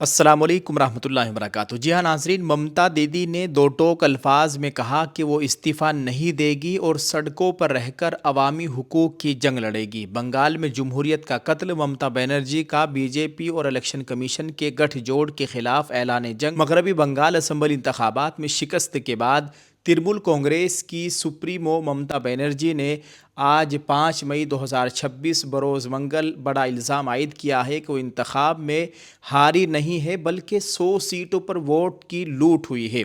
अस्सलाम वालेकुम रहमतुल्लाहि व बरकातुहू। जी हाँ नाज़रीन, ममता दीदी ने दो टोक अल्फाज में कहा कि वो इस्तीफ़ा नहीं देगी और सड़कों पर रहकर अवामी हुकूक की जंग लड़ेगी। बंगाल में जमहूरियत का कत्ल, ममता बनर्जी का बीजेपी और इलेक्शन कमीशन के गठजोड़ के खिलाफ ऐलान जंग। मगरबी बंगाल असम्बली इंतखाबात में शिकस्त के बाद तृणमूल कांग्रेस की सुप्रीमो ममता बनर्जी ने आज 5 मई 2026 बरोज़ मंगल बड़ा इल्ज़ाम आयद किया है कि वो इंतखाब में हारी नहीं है बल्कि 100 सीटों पर वोट की लूट हुई है।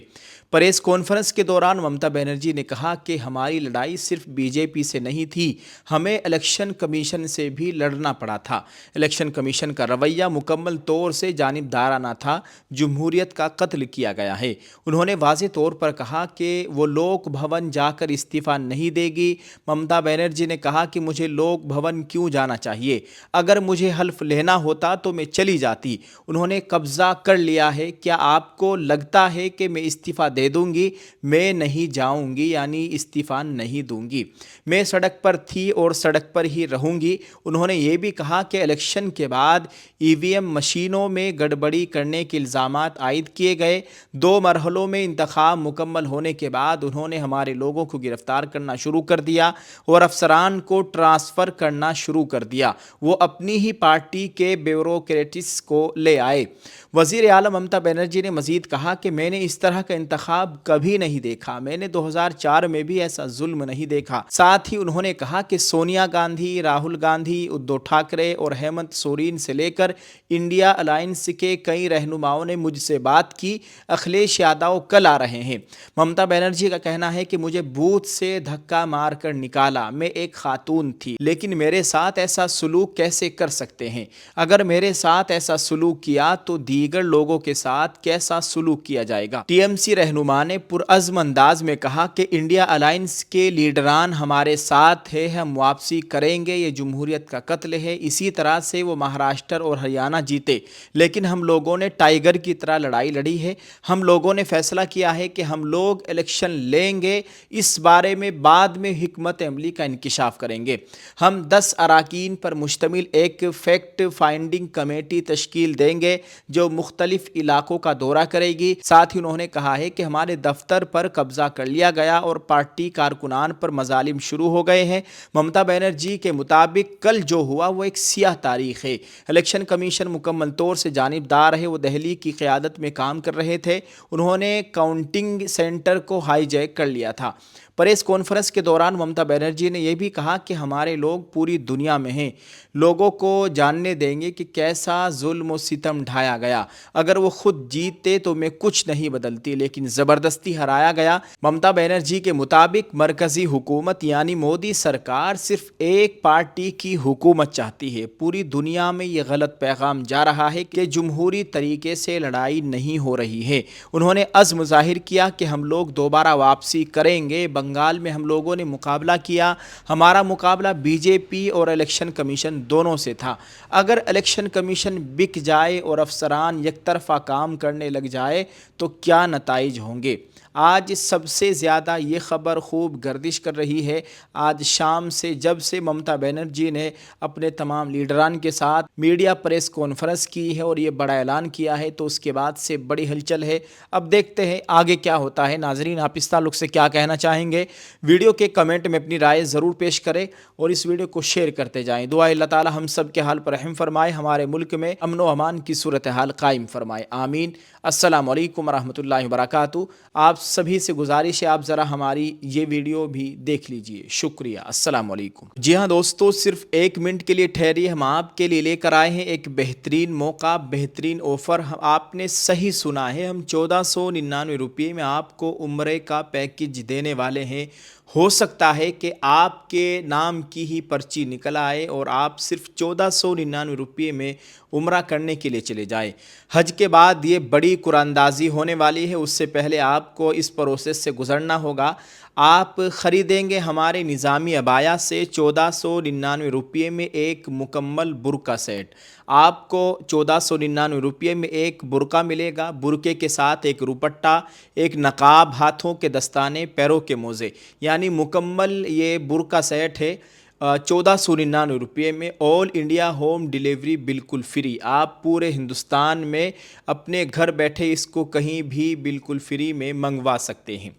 प्रेस कॉन्फ्रेंस के दौरान ममता बनर्जी ने कहा कि हमारी लड़ाई सिर्फ बीजेपी से नहीं थी, हमें इलेक्शन कमीशन से भी लड़ना पड़ा था। इलेक्शन कमीशन का रवैया मुकम्मल तौर से जानिबदाराना था, जमहूरियत का कत्ल किया गया है। उन्होंने वाज़ेह तौर पर कहा कि वो लोक भवन जाकर इस्तीफ़ा नहीं देगी। ममता बनर्जी ने कहा कि मुझे लोक भवन क्यों जाना चाहिए, अगर मुझे हल्फ लेना होता तो मैं चली जाती। उन्होंने कब्ज़ा कर लिया है, क्या आपको लगता है कि मैं इस्तीफ़ा दे दूंगी? मैं नहीं जाऊंगी, यानी इस्तीफ़ा नहीं दूंगी। मैं सड़क पर थी और सड़क पर ही रहूंगी। उन्होंने ये भी कहा कि इलेक्शन के बाद ईवीएम मशीनों में गड़बड़ी करने के इल्ज़ामात आयद किए गए। 2 मरहलों में इंतखाब मुकम्मल होने के बाद उन्होंने हमारे लोगों को गिरफ्तार करना शुरू कर दिया और अफसरान को ट्रांसफ़र करना शुरू कर दिया। वो अपनी ही पार्टी के ब्यूरोक्रेट्स को ले आए। वज़ीर आला ममता बनर्जी ने मज़ीद कहा कि मैंने इस तरह का इंतखाब कभी नहीं देखा, मैंने 2004 में भी ऐसा जुल्म नहीं देखा। साथ ही उन्होंने कहा कि सोनिया गांधी, राहुल गांधी, उद्धव ठाकरे और हेमंत सोरेन से लेकर इंडिया अलायंस के कई रहनुमाओं ने मुझसे बात की। अखिलेश यादव कल आ रहे हैं। ममता बनर्जी का कहना है कि मुझे बूथ से धक्का मार कर निकाला, मैं एक खातून थी, लेकिन मेरे साथ ऐसा सलूक कैसे कर सकते हैं? अगर मेरे साथ ऐसा सलूक किया तो दीगर लोगों के साथ कैसा सलूक किया जाएगा? टीएमसी रहनुमा ने पुरअज़्म अंदाज में कहा कि इंडिया अलायंस के लीडरान हमारे साथ है, हम वापसी करेंगे, ये जमहूरियत का कत्ल है। इसी तरह से वो महाराष्ट्र और हरियाणा जीते, लेकिन हम लोगों ने टाइगर की तरह लड़ाई लड़ी है। हम लोगों ने फैसला किया है कि हम लोग इलेक्शन लेंगे, इस बारे में बाद में हिकमत अमली का इंकिशाफ करेंगे। हम 10 अराकीन पर मुश्तमिल एक फैक्ट फाइंडिंग कमेटी तश्कील देंगे जो मुख्तलिफ इलाकों का दौरा करेगी। साथ ही उन्होंने कहा है कि हमारे दफ्तर पर कब्जा कर लिया गया और पार्टी कारकुनान पर मजालिम शुरू हो गए हैं। ममता बनर्जी के मुताबिक कल जो हुआ वो एक सियाह तारीख है। इलेक्शन कमीशन मुकम्मल तौर से जानिबदार है, वो दिल्ली की क़यादत में काम कर रहे थे। उन्होंने काउंटिंग सेंटर को हाईजैक कर लिया था। प्रेस कॉन्फ्रेंस के दौरान ममता बनर्जी ने यह भी कहा कि हमारे लोग पूरी दुनिया में हैं, लोगों को जानने देंगे कि कैसा जुल्म और सितम ढाया गया। अगर वो खुद जीतते तो मैं कुछ नहीं बदलती, लेकिन ज़बरदस्ती हराया गया। ममता बनर्जी के मुताबिक मरकज़ी हुकूमत यानी मोदी सरकार सिर्फ एक पार्टी की हुकूमत चाहती है। पूरी दुनिया में ये गलत पैगाम जा रहा है कि जमहूरी तरीके से लड़ाई नहीं हो रही है। उन्होंने अज़्म ज़ाहिर किया कि हम लोग दोबारा वापसी करेंगे। बंगाल में हम लोगों ने मुकाबला किया, हमारा मुकाबला बीजेपी और इलेक्शन कमीशन दोनों से था। अगर इलेक्शन कमीशन बिक जाए और अफसरान एक तरफा काम करने लग जाए तो क्या नताइज होंगे? आज सबसे ज़्यादा ये ख़बर खूब गर्दिश कर रही है। आज शाम से जब से ममता बनर्जी ने अपने तमाम लीडरान के साथ मीडिया प्रेस कॉन्फ्रेंस की है और ये बड़ा ऐलान किया है, तो उसके बाद से बड़ी हलचल है। अब देखते हैं आगे क्या होता है। नाजरीन, आप इस ताल्लुक़ से क्या कहना चाहेंगे? वीडियो के कमेंट में अपनी राय ज़रूर पेश करें और इस वीडियो को शेयर करते जाएँ। दुआ अल्लाह ताला हम सब के हाल पर रहम फरमाए, हमारे मुल्क में अमन व अमान की सूरत हाल कायम फरमाए, आमीन। अस्सलाम वालेकुम रहमतुल्लाहि व बरकातुहू। आप सभी से गुजारिश है, आप ज़रा हमारी ये वीडियो भी देख लीजिए। शुक्रिया। अस्सलाम वालेकुम। जी हाँ दोस्तों, सिर्फ 1 मिनट के लिए ठहरिए, हम आपके लिए लेकर आए हैं एक बेहतरीन मौका, बेहतरीन ऑफ़र। आपने सही सुना है, हम 1499 रुपये में आपको उम्रे का पैकेज देने वाले हैं। हो सकता है कि आपके नाम की ही पर्ची निकल आए और आप सिर्फ 1499 रुपये में उम्रा करने के लिए चले जाएं। हज के बाद ये बड़ी कुरानंदाज़ी होने वाली है, उससे पहले आपको इस प्रोसेस से गुज़रना होगा। आप ख़रीदेंगे हमारे निज़ामी अबाया से 1499 रुपये में एक मुकम्मल बुरका सेट। आपको 1499 रुपये में एक बुरका मिलेगा, बुरके के साथ एक रुपट्टा, एक नकाब, हाथों के दस्ताने, पैरों के मोज़े, यानी मुकम्मल ये बुरका सेट है। 1499 में ऑल इंडिया होम डिलीवरी बिल्कुल फ्री। आप पूरे हिंदुस्तान में अपने घर बैठे इसको कहीं भी बिल्कुल फ्री में मंगवा सकते हैं।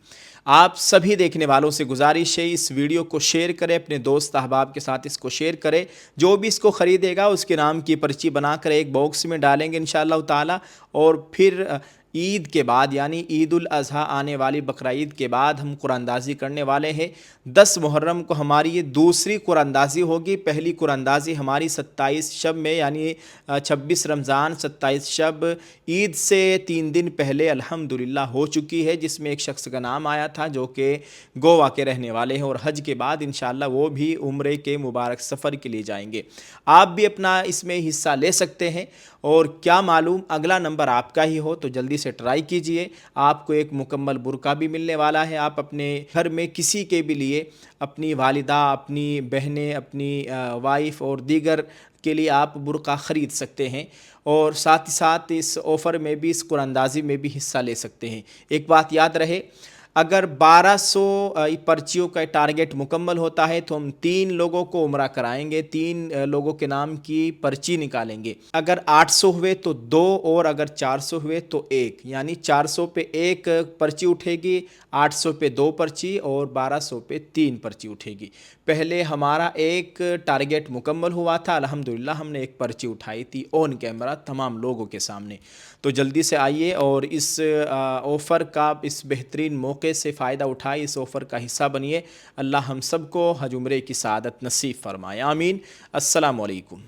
आप सभी देखने वालों से गुजारिश है, इस वीडियो को शेयर करें, अपने दोस्त अहबाब के साथ इसको शेयर करें। जो भी इसको ख़रीदेगा उसके नाम की पर्ची बनाकर एक बॉक्स में डालेंगे इंशाअल्लाह ताला, और फिर ईद के बाद यानी ईद उल अज़हा आने वाली बकरा ईद के बाद हम कुरानंदाज़ी करने वाले हैं। 10 मुहर्रम को हमारी ये दूसरी कुरानंदाज़ी होगी। पहली कुरानंदाज़ी हमारी 27 शब में यानी 26 रमज़ान 27 शब ईद से 3 दिन पहले अल्हम्दुलिल्लाह हो चुकी है, जिसमें एक शख्स का नाम आया था जो कि गोवा के रहने वाले हैं, और हज के बाद इंशाअल्लाह वो भी उम्रे के मुबारक सफ़र के लिए जाएंगे। आप भी अपना इसमें हिस्सा ले सकते हैं, और क्या मालूम अगला नंबर आपका ही हो, तो जल्दी से ट्राई कीजिए। आपको एक मुकम्मल बुर्का भी मिलने वाला है। आप अपने घर में किसी के भी लिए, अपनी वालिदा, अपनी बहनें, अपनी वाइफ और दीगर के लिए आप बुर्का ख़रीद सकते हैं, और साथ ही साथ इस ऑफ़र में भी, इस कुरानंदाज़ी में भी हिस्सा ले सकते हैं। एक बात याद रहे, अगर 1200 पर्चियों का टारगेट मुकम्मल होता है तो हम 3 लोगों को उम्रा कराएंगे, 3 लोगों के नाम की पर्ची निकालेंगे। अगर 800 हुए तो 2, और अगर 400 हुए तो 1, यानी 400 पे 1 पर्ची उठेगी, 800 पे 2 पर्ची और 1200 पे 3 पर्ची उठेगी। पहले हमारा एक टारगेट मुकम्मल हुआ था, अल्हम्दुलिल्लाह हमने एक पर्ची उठाई थी ऑन कैमरा तमाम लोगों के सामने। तो जल्दी से आइए और इस ऑफ़र का, इस बेहतरीन मौके से फ़ायदा उठाए, इस ऑफ़र का हिस्सा बनिए। अल्लाह हम सब को हज उम्रे की सआदत नसीब फ़रमाए, आमीन। अस्सलामु अलैकुम।